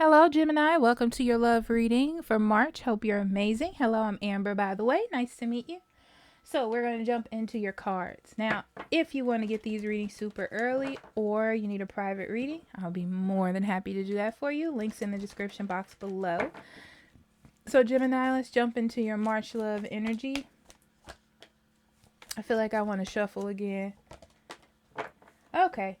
Hello, Gemini. Welcome to your love reading for March. Hope you're amazing. Hello, I'm Amber, by the way. Nice to meet you. So, we're going to jump into your cards. Now, if you want to get these readings super early or you need a private reading, I'll be more than happy to do that for you. Links in the description box below. So, Gemini, let's jump into your March love energy. I feel like I want to shuffle again. Okay.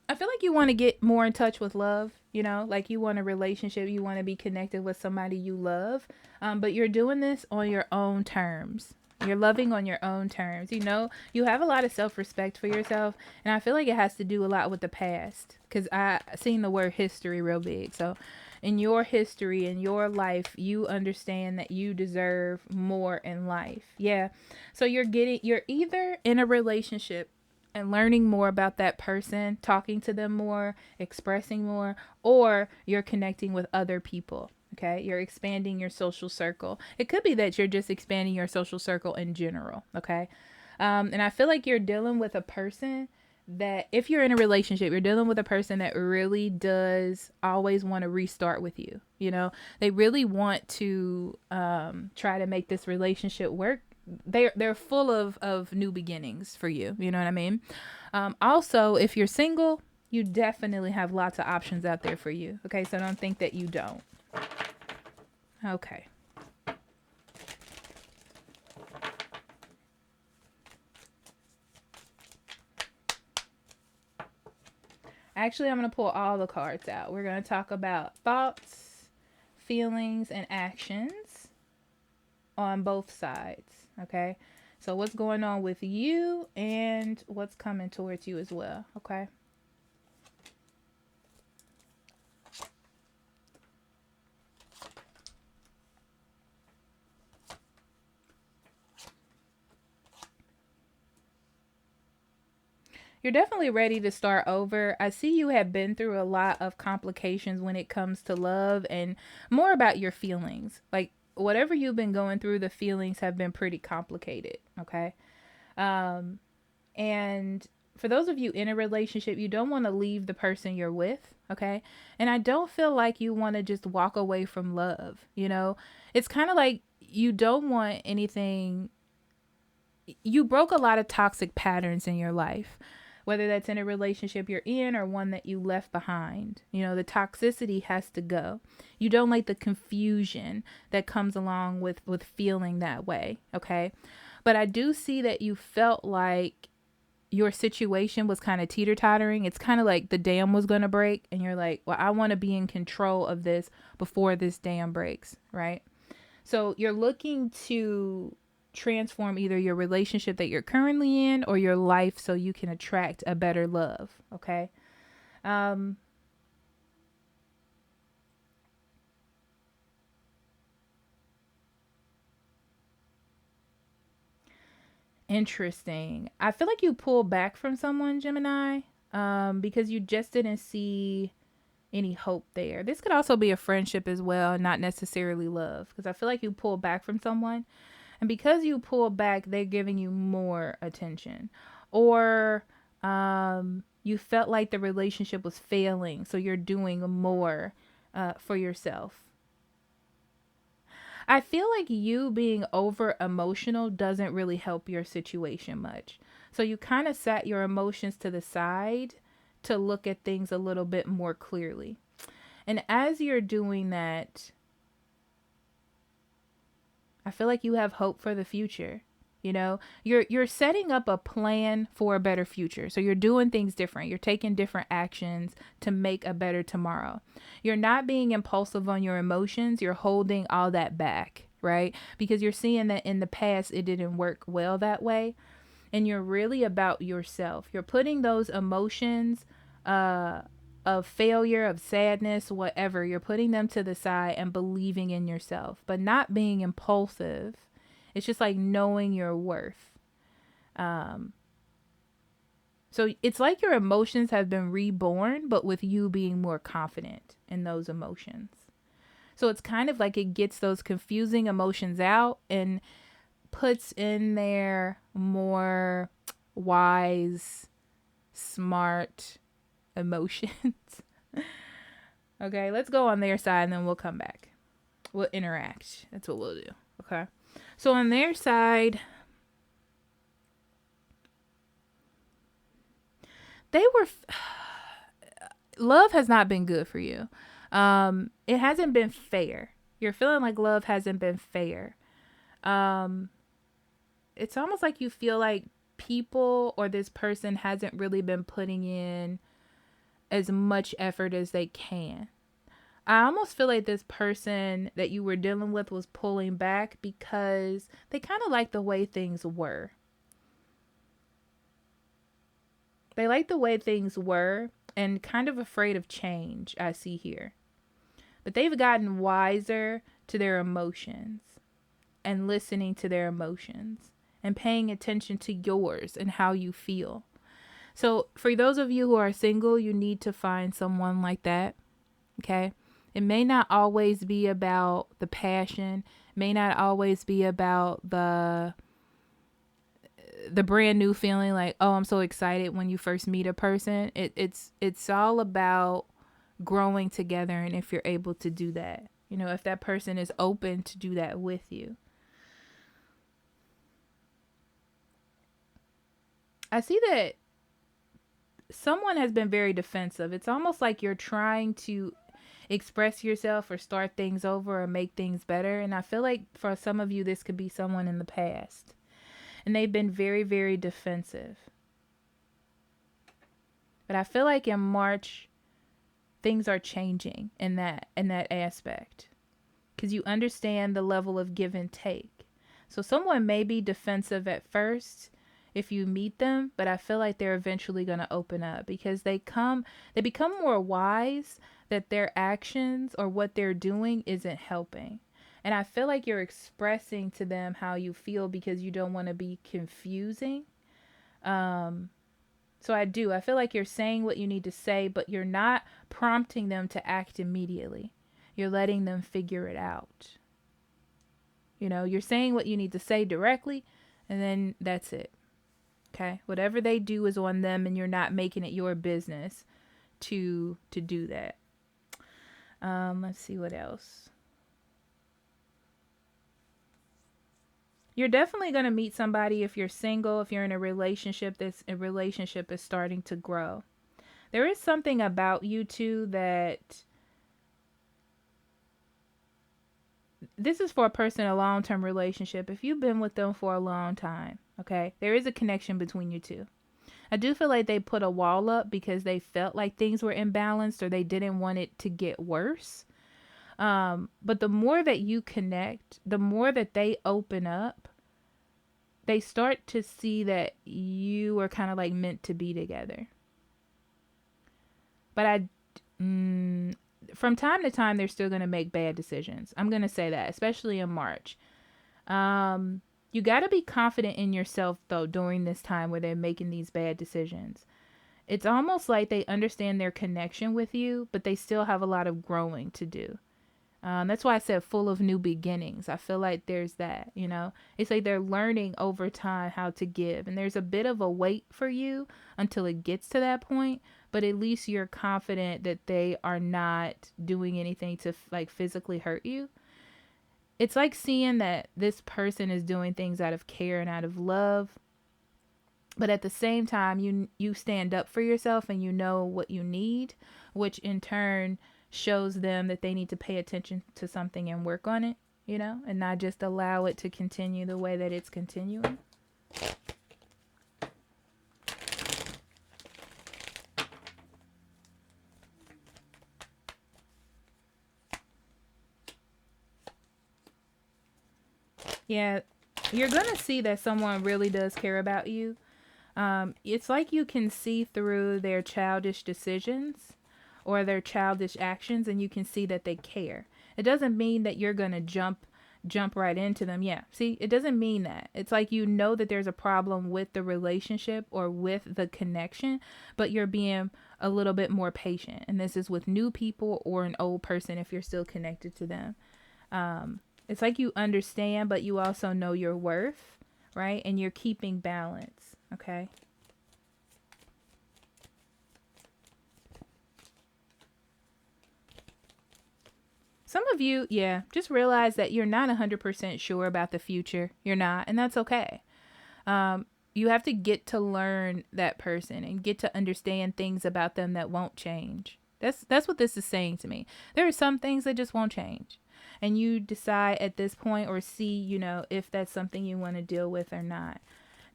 I feel like you want to get more in touch with love, like you want a relationship, you want to be connected with somebody you love, but you're doing this on your own terms. You're loving on your own terms. You have a lot of self-respect for yourself, and I feel like it has to do a lot with the past because I seen the word history real big. So in your history, in your life, you understand that you deserve more in life. Yeah. So you're either in a relationship and learning more about that person, talking to them more, expressing more, or you're connecting with other people. Okay, you're expanding your social circle. It could be that you're just expanding your social circle in general. Okay, and I feel like you're dealing with a person that, if you're in a relationship, you're dealing with a person that really does always want to restart with you. They really want to try to make this relationship work. They're full of new beginnings for you. You know what I mean? Also, if you're single, you definitely have lots of options out there for you. Okay, so don't think that you don't. Okay. Actually, I'm going to pull all the cards out. We're going to talk about thoughts, feelings, and actions on both sides. Okay. So what's going on with you and what's coming towards you as well. Okay. You're definitely ready to start over. I see you have been through a lot of complications when it comes to love and more about your feelings. Like whatever you've been going through, the feelings have been pretty complicated. Okay. Um, and for those of you in a relationship, you don't want to leave the person you're with. Okay. And I don't feel like you want to just walk away from love. It's kind of like you don't want anything. You broke a lot of toxic patterns in your life, whether that's in a relationship you're in or one that you left behind. The toxicity has to go. You don't like the confusion that comes along with feeling that way. Okay. But I do see that you felt like your situation was kind of teeter tottering. It's kind of like the dam was going to break, and you're like, well, I want to be in control of this before this dam breaks. Right. So you're looking to transform either your relationship that you're currently in or your life so you can attract a better love. Okay. Um, Interesting. I feel like you pulled back from someone, Gemini, because you just didn't see any hope there. This could also be a friendship as well, not necessarily love, because I feel like you pulled back from someone. And because you pull back, they're giving you more attention. Or you felt like the relationship was failing, so you're doing more for yourself. I feel like you being over emotional doesn't really help your situation much. So you kind of set your emotions to the side to look at things a little bit more clearly. And as you're doing that, I feel like you have hope for the future. You're setting up a plan for a better future. So you're doing things different. You're taking different actions to make a better tomorrow. You're not being impulsive on your emotions. You're holding all that back, right? Because you're seeing that in the past it didn't work well that way, and you're really about yourself. You're putting those emotions of failure, of sadness, whatever, you're putting them to the side and believing in yourself, but not being impulsive. It's just like knowing your worth. Um, so it's like your emotions have been reborn, but with you being more confident in those emotions. So it's kind of like it gets those confusing emotions out and puts in there more wise, smart emotions. Okay, let's go on their side and then we'll come back. We'll interact. That's what we'll do. Okay. So on their side, they were love has not been good for you. It hasn't been fair. You're feeling like love hasn't been fair. It's almost like you feel like people or this person hasn't really been putting in as much effort as they can. I almost feel like this person that you were dealing with was pulling back because they kind of like the way things were. They like the way things were and kind of afraid of change, I see here. But they've gotten wiser to their emotions and listening to their emotions and paying attention to yours and how you feel. So for those of you who are single, you need to find someone like that. Okay. It may not always be about the passion, may not always be about the brand new feeling like, oh, I'm so excited when you first meet a person. It's all about growing together, and if you're able to do that, you know, if that person is open to do that with you. I see that someone has been very defensive. It's almost like you're trying to express yourself or start things over or make things better. And I feel like for some of you, this could be someone in the past. And they've been very, very defensive. But I feel like in March, things are changing in that aspect. Because you understand the level of give and take. So someone may be defensive at first if you meet them, but I feel like they're eventually going to open up because they become more wise that their actions or what they're doing isn't helping. And I feel like you're expressing to them how you feel because you don't want to be confusing. So I feel like you're saying what you need to say, but you're not prompting them to act immediately. You're letting them figure it out. You know, you're saying what you need to say directly, and then that's it. Okay? Whatever they do is on them, and you're not making it your business to do that. Let's see what else. You're definitely going to meet somebody if you're single, if you're in a relationship, relationship is starting to grow. There is something about you two that this is for a person in a long-term relationship. If you've been with them for a long time, okay, there is a connection between you two. I do feel like they put a wall up because they felt like things were imbalanced or they didn't want it to get worse. But the more that you connect, the more that they open up, they start to see that you are kind of like meant to be together. But from time to time, they're still going to make bad decisions. I'm going to say that, especially in March. You got to be confident in yourself, though, during this time where they're making these bad decisions. It's almost like they understand their connection with you, but they still have a lot of growing to do. That's why I said full of new beginnings. I feel like there's that, you know. It's like they're learning over time how to give. And there's a bit of a wait for you until it gets to that point. But at least you're confident that they are not doing anything to like physically hurt you. It's like seeing that this person is doing things out of care and out of love. But at the same time, you stand up for yourself and you know what you need, which in turn shows them that they need to pay attention to something and work on it, you know, and not just allow it to continue the way that it's continuing. Yeah, you're going to see that someone really does care about you. It's like you can see through their childish decisions or their childish actions, and you can see that they care. It doesn't mean that you're going to jump right into them. Yeah, see, it doesn't mean that. It's like you know that there's a problem with the relationship or with the connection, but you're being a little bit more patient. And this is with new people or an old person if you're still connected to them. It's like you understand, but you also know your worth, right? And you're keeping balance, okay? Some of you, yeah, just realize that you're not 100% sure about the future. You're not, and that's okay. You have to get to learn that person and get to understand things about them that won't change. That's what this is saying to me. There are some things that just won't change. And you decide at this point or see, if that's something you want to deal with or not.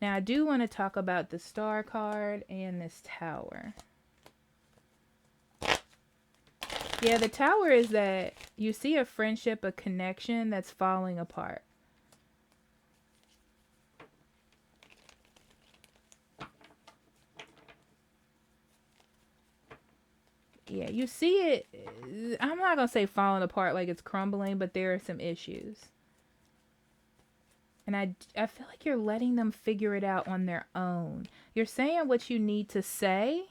Now, I do want to talk about the Star card and this Tower. Yeah, the Tower is that you see a friendship, a connection that's falling apart. Yeah, you see it. I'm not going to say falling apart like it's crumbling, but there are some issues. And I feel like you're letting them figure it out on their own. You're saying what you need to say.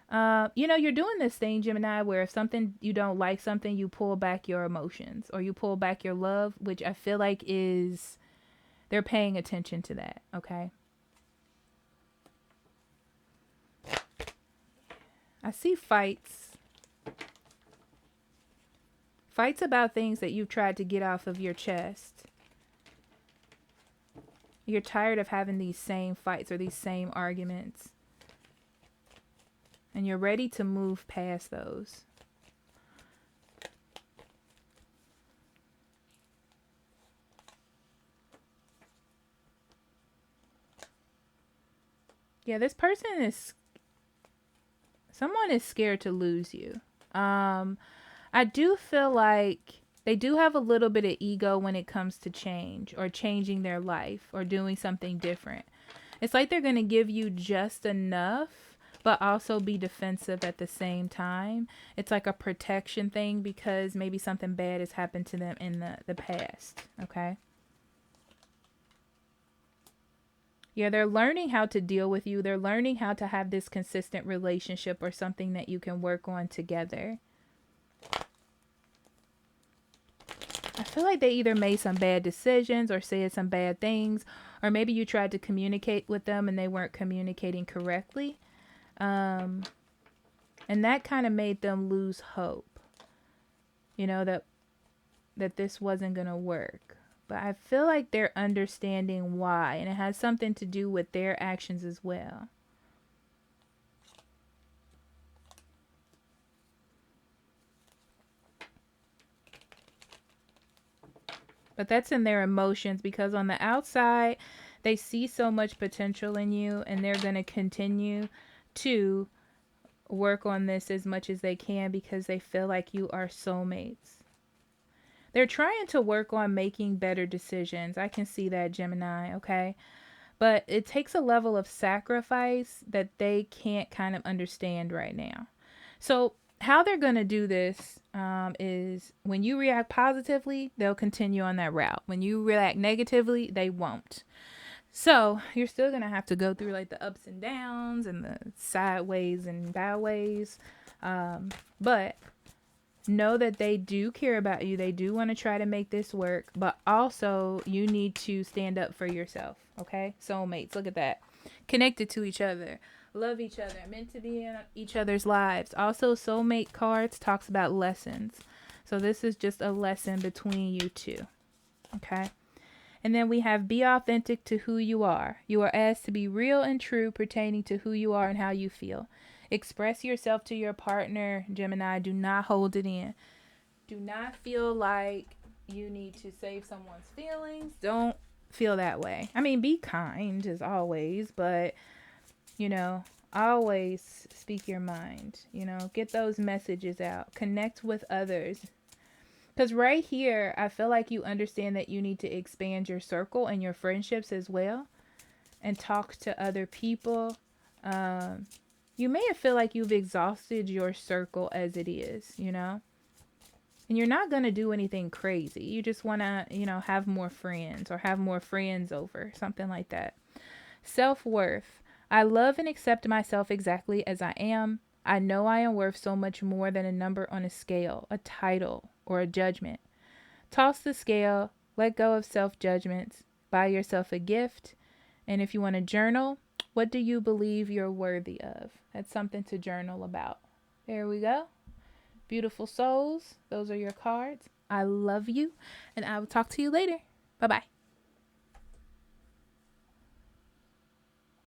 You're doing this thing, Gemini, where if something you don't like something, you pull back your emotions or you pull back your love, which I feel like is they're paying attention to that, okay? I see fights. Fights about things that you've tried to get off of your chest. You're tired of having these same fights or these same arguments. And you're ready to move past those. Yeah, this person is... someone is scared to lose you. I do feel like they do have a little bit of ego when it comes to change or changing their life or doing something different. It's like they're going to give you just enough, but also be defensive at the same time. It's like a protection thing because maybe something bad has happened to them in the past. Okay. Yeah, they're learning how to deal with you. They're learning how to have this consistent relationship or something that you can work on together. I feel like they either made some bad decisions or said some bad things, or maybe you tried to communicate with them and they weren't communicating correctly. And that kind of made them lose hope, that this wasn't going to work. But I feel like they're understanding why, and it has something to do with their actions as well. But that's in their emotions, because on the outside, they see so much potential in you, and they're going to continue to work on this as much as they can because they feel like you are soulmates. They're trying to work on making better decisions. I can see that, Gemini, okay? But it takes a level of sacrifice that they can't kind of understand right now. So how they're going to do this is when you react positively, they'll continue on that route. When you react negatively, they won't. So you're still going to have to go through like the ups and downs and the sideways and byways. But know that they do care about you. They do want to try to make this work. But also you need to stand up for yourself. Okay? Soulmates. Look at that. Connected to each other. Love each other, meant to be in each other's lives. Also, soulmate cards talks about lessons. So this is just a lesson between you two. Okay. And then we have be authentic to who you are. You are asked to be real and true pertaining to who you are and how you feel. Express yourself to your partner, Gemini. Do not hold it in. Do not feel like you need to save someone's feelings. Don't feel that way. I mean, be kind as always, but always speak your mind, get those messages out, connect with others. Because right here, I feel like you understand that you need to expand your circle and your friendships as well and talk to other people. You may feel like you've exhausted your circle as it is, and you're not going to do anything crazy. You just want to, have more friends or have more friends over, something like that. Self-worth. I love and accept myself exactly as I am. I know I am worth so much more than a number on a scale, a title, or a judgment. Toss the scale, let go of self-judgments, buy yourself a gift, and if you want to journal, what do you believe you're worthy of? That's something to journal about. There we go. Beautiful souls, those are your cards. I love you, and I will talk to you later. Bye-bye.